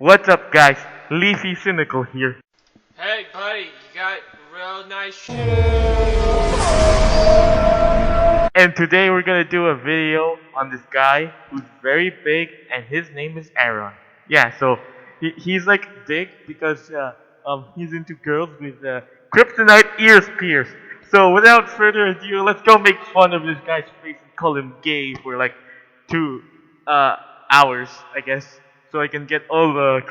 What's up, guys? LEAFYCYNICAL here. Hey, buddy, you got real nice shit. And today we're gonna do a video on this guy who's very big, and his name is Aaron. Yeah, so he's like big because he's into girls with kryptonite ears pierced. So without further ado, let's go make fun of this guy's face and call him gay for like 2 hours, I guess, so I can get all the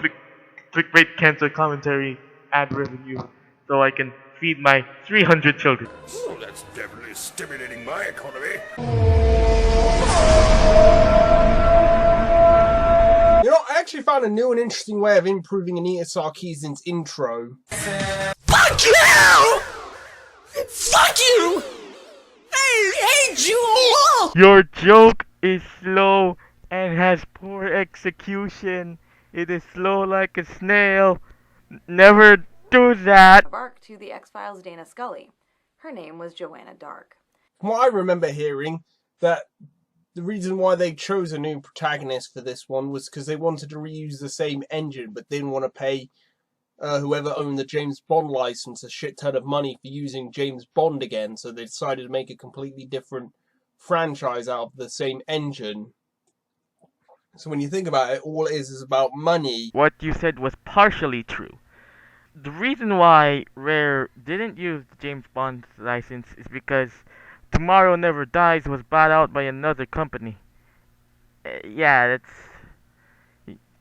clickbait cancer commentary ad revenue, so I can feed my 300 children. Oh, that's definitely stimulating my economy. You know, I actually found a new and interesting way of improving Anita Sarkeesian's intro. Fuck you! Fuck you! I hate you all! Your joke is slow and has poor execution. It is slow like a snail. Never do that. Arc to the X-Files' Dana Scully. Her name was Joanna Dark. From what I remember hearing, that the reason why they chose a new protagonist for this one was because they wanted to reuse the same engine, but didn't want to pay whoever owned the James Bond license a shit ton of money for using James Bond again, so they decided to make a completely different franchise out of the same engine. So when you think about it, all it is about money. What you said was partially true. The reason why Rare didn't use the James Bond license is because Tomorrow Never Dies was bought out by another company. Yeah, that's...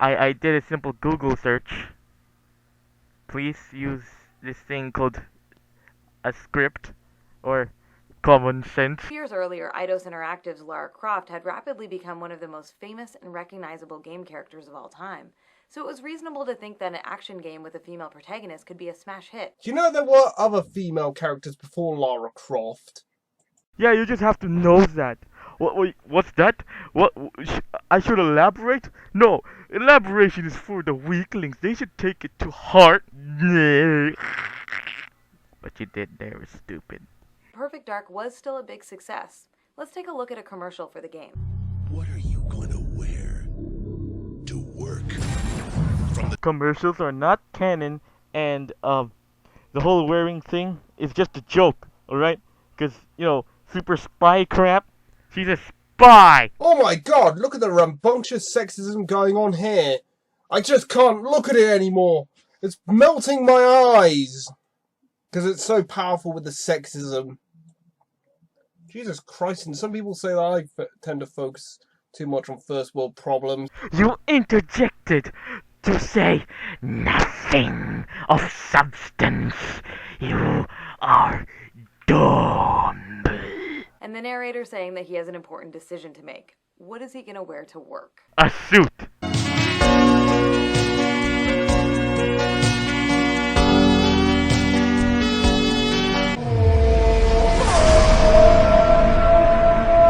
I did a simple Google search. Please use this thing called a script or common sense. Years earlier, Eidos Interactive's Lara Croft had rapidly become one of the most famous and recognizable game characters of all time. So it was reasonable to think that an action game with a female protagonist could be a smash hit. You know there were other female characters before Lara Croft? Yeah, you just have to know that. What's that? What? I should elaborate? No, elaboration is for the weaklings. They should take it to heart. What you did there was stupid. Perfect Dark was still a big success. Let's take a look at a commercial for the game. What are you going to wear to work? Commercials are not canon, and the whole wearing thing is just a joke, alright? Because, you know, super spy crap. She's a spy! Oh my god, look at the rambunctious sexism going on here. I just can't look at it anymore. It's melting my eyes. Because it's so powerful with the sexism. Jesus Christ, and some people say that I tend to focus too much on first world problems. You interjected to say nothing of substance. You are dumb. And the narrator saying that he has an important decision to make. What is he gonna wear to work? A suit.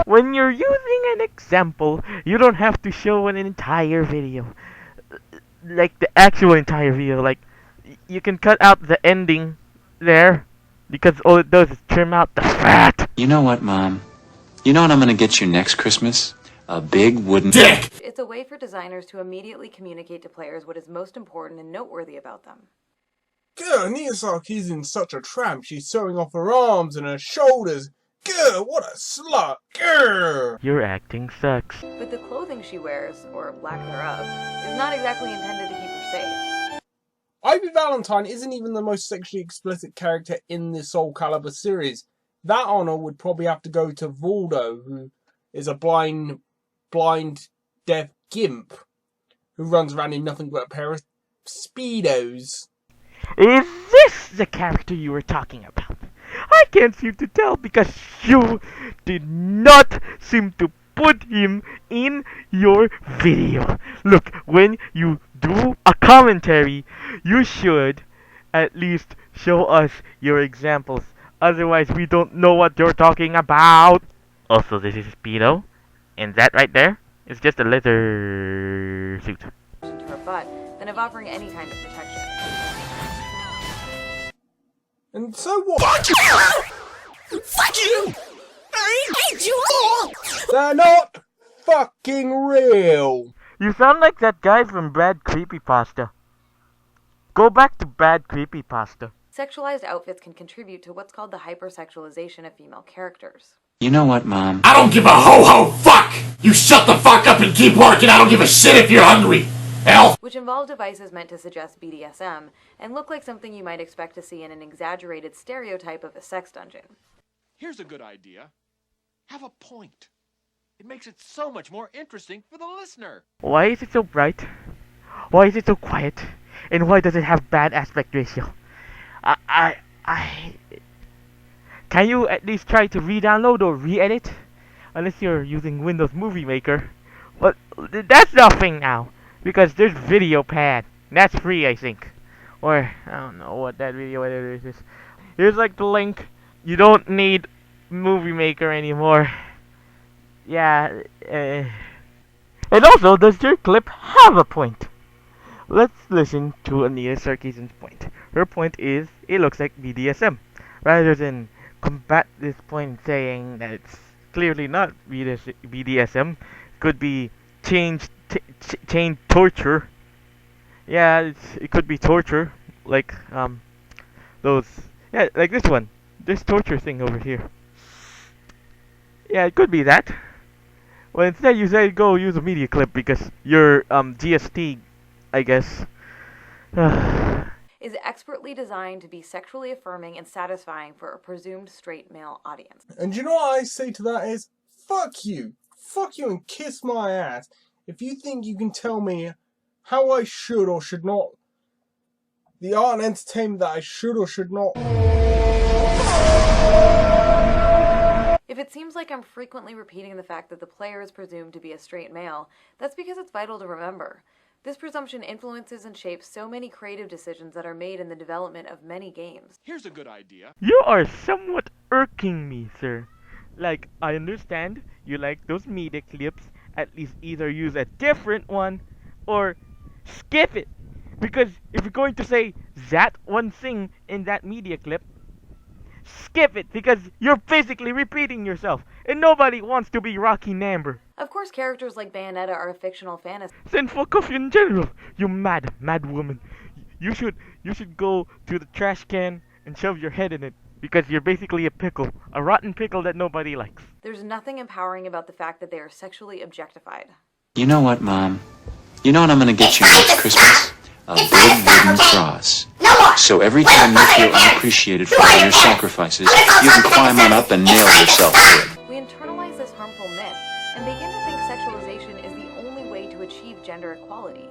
When you're using an example, you don't have to show an entire video. Like the actual entire video. Like, you can cut out the ending there, because all it does is trim out the fat. You know what, Mom? You know what I'm gonna get you next Christmas? A big wooden dick! It's a way for designers to immediately communicate to players what is most important and noteworthy about them. Gah, Anita Sarkeesian's such a tramp. She's sewing off her arms and her shoulders. Gah, what a slut. Gah. Your acting sucks. But the clothing she wears, or lack thereof, is not exactly intended to keep her safe. Ivy Valentine isn't even the most sexually explicit character in the Soul Calibur series. That honor would probably have to go to Voldo, who is a blind, deaf gimp who runs around in nothing but a pair of Speedos. Is this the character you were talking about? I can't seem to tell because you did not seem to put him in your video. Look, when you do a commentary, you should at least show us your examples. Otherwise, we don't know what you're talking about. Also, this is Speedo, and that right there is just a leather suit. To her butt than of offering any kind of protection. And so what? Fuck you! Fuck you! I hate you all! They're not fucking real. You sound like that guy from Bad Creepypasta. Go back to Bad Creepypasta. Sexualized outfits can contribute to what's called the hypersexualization of female characters. You know what, Mom? I don't give a ho-ho fuck! You shut the fuck up and keep working. I don't give a shit if you're hungry. Hell. Which involve devices meant to suggest BDSM and look like something you might expect to see in an exaggerated stereotype of a sex dungeon. Here's a good idea. Have a point. It makes it so much more interesting for the listener. Why is it so bright? Why is it so quiet? And why does it have bad aspect ratio? Can you at least try to re-download or re-edit? Unless you're using Windows Movie Maker. But that's nothing now. Because there's Video Pad. That's free, I think. Or, I don't know what that video editor is. Here's like the link. You don't need Movie Maker anymore. Yeah, and also, does your clip have a point? Let's listen to Anita Sarkeesian's point. Her point is, it looks like BDSM. Rather than combat this point saying that it's clearly not BDSM, could be chain torture. Yeah, it could be torture, like those. Yeah, like this one, this torture thing over here. Yeah, it could be that. Well, instead you say go use a media clip because your GST, I guess. Is expertly designed to be sexually affirming and satisfying for a presumed straight male audience. And you know what I say to that is, fuck you. Fuck you and kiss my ass. If you think you can tell me how I should or should not, the art and entertainment that I should or should not. If it seems like I'm frequently repeating the fact that the player is presumed to be a straight male, that's because it's vital to remember. This presumption influences and shapes so many creative decisions that are made in the development of many games. Here's a good idea. You are somewhat irking me, sir. Like, I understand you like those media clips, at least either use a different one or skip it. Because if you're going to say that one thing in that media clip, skip it because you're basically repeating yourself, and nobody wants to be Rocky Namber. Of course, characters like Bayonetta are a fictional fantasy. Then fuck off in general, you mad woman. You should go to the trash can and shove your head in it because you're basically a pickle, a rotten pickle that nobody likes. There's nothing empowering about the fact that they are sexually objectified. You know what, Mom? You know what I'm gonna get you next Christmas? A big wooden cross. So every time you feel unappreciated for all your sacrifices, you can climb on up and nail yourself to it. We internalize this harmful myth and begin to think sexualization is the only way to achieve gender equality.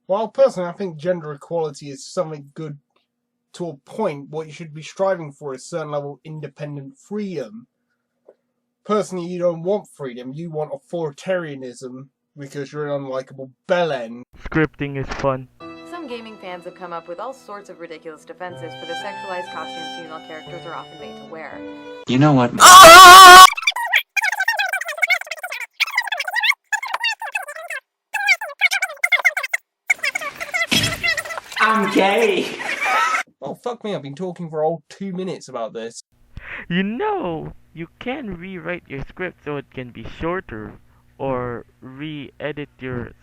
Well, personally, I think gender equality is something good to a point. What you should be striving for is a certain level of independent freedom. Personally, you don't want freedom. You want authoritarianism because you're an unlikable bellend. Scripting is fun. Some gaming fans have come up with all sorts of ridiculous defenses for the sexualized costumes female characters are often made to wear. You know what, Mom? I'm gay. Oh, fuck me, I've been talking for all 2 minutes about this. You know, you can rewrite your script so it can be shorter, or re-edit your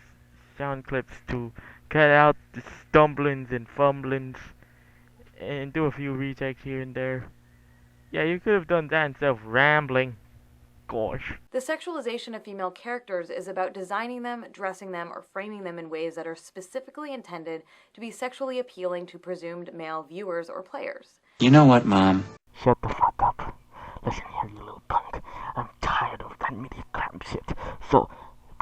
sound clips to cut out the stumblings and fumblings, and do a few retakes here and there. Yeah, you could have done that instead of rambling. Gosh. The sexualization of female characters is about designing them, dressing them, or framing them in ways that are specifically intended to be sexually appealing to presumed male viewers or players. You know what, Mom? Shut the fuck up. Listen here, you little punk. I'm tired of that media crap shit. So,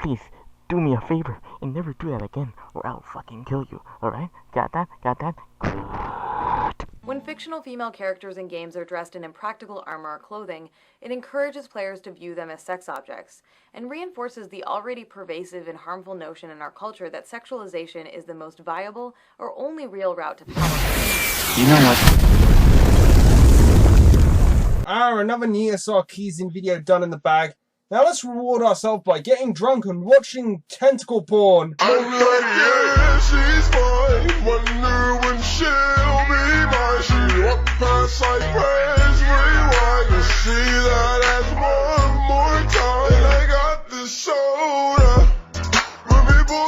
please, do me a favor and never do that again, or I'll fucking kill you, alright? Got that? Got that? Good. When fictional female characters in games are dressed in impractical armor or clothing, it encourages players to view them as sex objects, and reinforces the already pervasive and harmful notion in our culture that sexualization is the most viable or only real route to power. You know what? Another Anita Sarkeesian video done in the bag. Now let's reward ourselves by getting drunk and watching tentacle porn. I'm like, yeah, she's mine. Wonder when she'll be mine. She walked past like praise rewind. You see that as one more time. And I got this soda. When people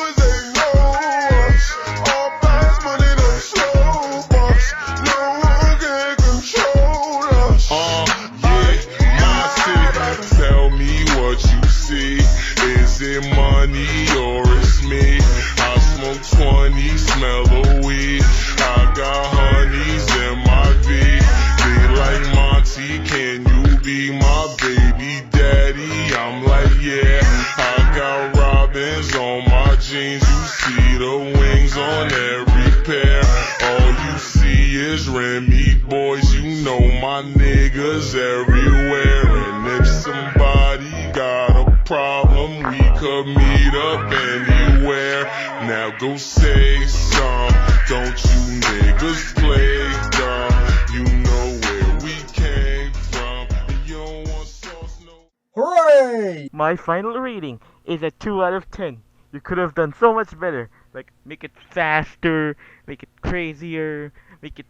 what you see. Is it money or it's me? I smoke 20, smell a weed. I got honeys in my V. They like Monty, can you be my baby daddy? I'm like, yeah. I got robins on my jeans. You see the wings on every pair. All you see is Remy boys. You know my niggas everywhere. And if somebody got a problem, we could meet up anywhere. Now go say some. Don't you niggas play dumb. You know where we came from. And you don't want sauce, no. Hooray! My final rating is a 2 out of 10. You could have done so much better. Like, make it faster, make it crazier, make it,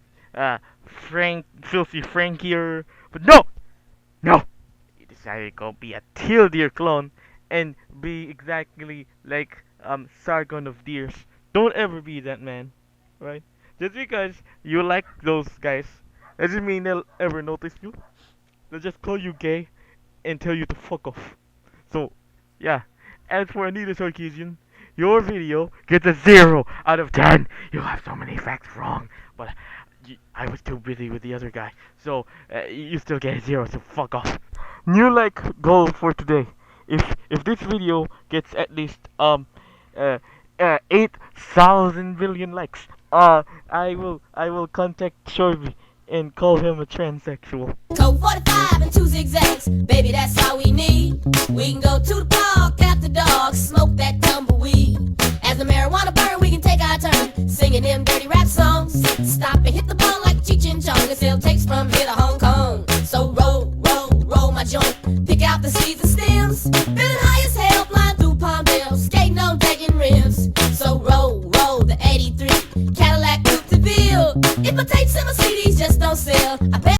filthy Frankier. But no! No! You decided to go be a teal deer clone and be exactly like, Sargon of Deers. Don't ever be that, man. Right? Just because you like those guys doesn't mean they'll ever notice you. They'll just call you gay and tell you to fuck off. So, yeah. As for Anita Sarkeesian, your video gets a 0 out of 10. You have so many facts wrong, but I was too busy with the other guy. So, you still get a 0, so fuck off. New like goal for today. If this video gets at least 8,000 billion likes, I will contact Shorby and call him a transsexual. Code 45 and 2 zigzags, baby, that's all we need. We can go to the park after dark, smoke that tumbleweed. As the marijuana burn, we can take our turn singing them dirty rap songs. Stop and hit the ball like Cheech and Chong, and sell takes from here to Hong Kong. So roll, roll, roll my joint, pick out the seeds and stems, feeling high as hell, flying through Palmdale, skating on decking rims. So roll, roll the '83 Cadillac Coupe de Ville. If my tapes and my CDs just don't sell, I bet